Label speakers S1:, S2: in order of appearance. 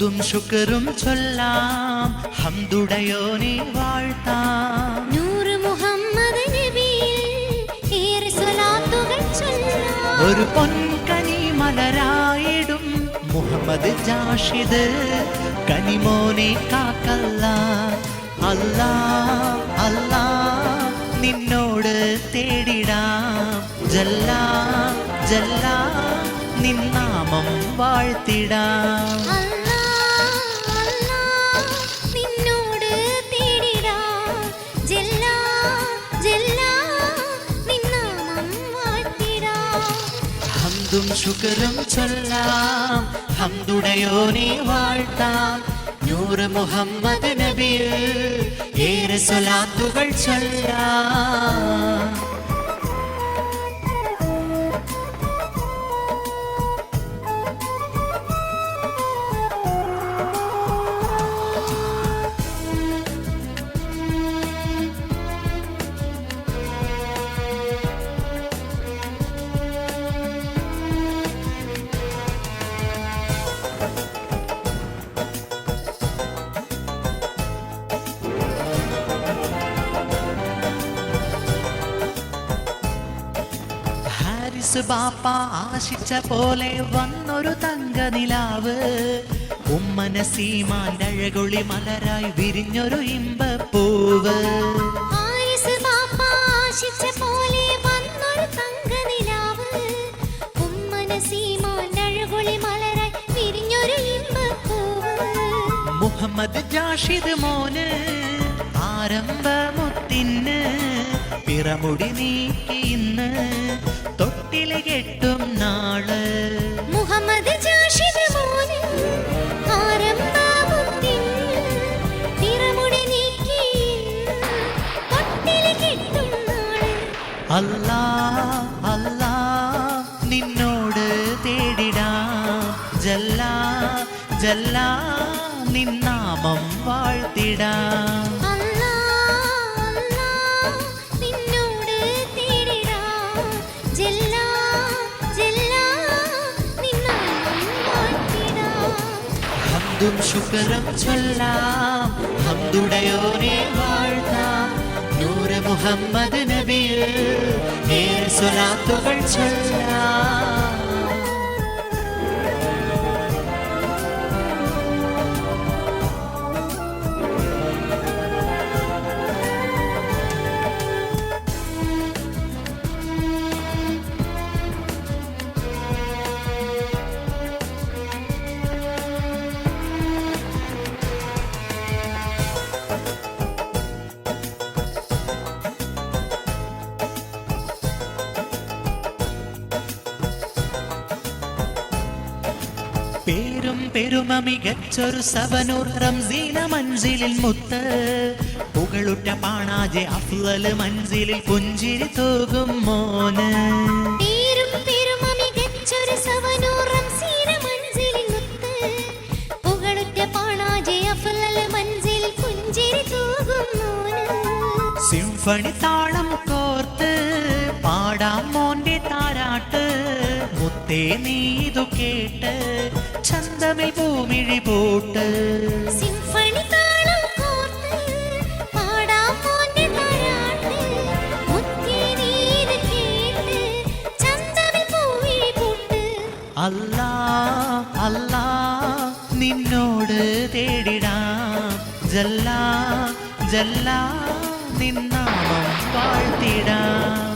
S1: ഹംദും ശുക്റും ചൊല്ലാം ഹംദുടയോനെ വാഴ്ത്താം
S2: നൂറ് മുഹമ്മദ് നബിയിൽ ഏറെ സ്വലാത്തുകൾ ചൊല്ലാം
S1: ഒരു പൊൻകനി മലരായിടും മുഹമ്മദ് ജാഷിദ് കനിമോനെ കാക്കല്ല അല്ലാ അല്ലാ നിന്നോട് തേടിടാം ജല്ലാ ജല്ലാ നിന്നാമം വാഴ്ത്തിടാം
S2: നിന്നോട് തേടിടാം ജല്ലാ ജല്ലാ നിന്നാമം വാഴ്ത്തിടാം
S1: ഹംദും ശുക്റും ചൊല്ലാം ഹംദുടയോനെ വാഴ്ത്താം നൂറ് മുഹമ്മദ് നബിയിൽ ഏറെ സ്വലാത്തുകൾ ചൊല്ലാം ബാപ്പ ആശിച്ച പോലെ വന്നൊരു തങ്ക നിലാവ് ഉമ്മന സീമാന്റെ അഴകൊളി മലരായി വിരിഞ്ഞൊരു ഇമ്പപ്പൂവ് മുഹമ്മദ് ജാഷിദ് മോന് ആരംഭമുത്തിന് പിറമുടി നീക്കി ഇന്ന് തൊട്ടിലെ കെട്ടും നാള്
S2: മുഹമ്മദ് ജാഷിദ് മോന് ആരംഭമുത്തിന് പിറമുടി നീക്കി തൊട്ടിലെ കെട്ടും നാള്
S1: അല്ലാ അല്ലാ നിന്നോട് തേടിടാം ജല്ലാ ജല്ലാ നിന്നാമം വാഴ്ത്തിടാം ഹംദും ശുക്റും ചൊല്ലാം ഹംദുടയോനെ വാഴ്ത്താം നൂറ് മുഹമ്മദ് നബിയിൽ ഏറെ സ്വലാത്തുകൾ ചൊല്ലാം പേരും പെരുമ മികച്ചൊരു സവനൂർ റംസീന മൻസിലിൽ മുത്ത് പുകളുറ്റ പാണാജെ അഫ്ളൽ മൻസിലിൽ പുഞ്ചിരി തൂകും മോന്
S2: പേരും പെരുമ മികച്ചൊരു സവനൂർ റംസീന മൻസിലിൽ മുത്ത് പുകളുറ്റ പാണാജെ അഫ്ളൽ മൻസിലിൽ പുഞ്ചിരി തൂകും മോന്
S1: സിംഫണി താളം കോർത്ത് പാടാം മോന്റെ താരാട്ട് മുത്തേ നീതു കേട്ട് ചന്തമിൽ ഭൂമിഴി പോട്ട്
S2: സിംഫണി താളം കോർത്ത് പാടാം മോന്റെ താരാട്ട് മുത്തേ നീതു കേട്ട് ചന്തമിൽ ഭൂമിഴി പോട്ട്
S1: അല്ലാ അല്ലാ നിന്നോട് തേടിടാം ജല്ലാ ജല്ലാ നിന്നാമം വാഴ്ത്തിടാം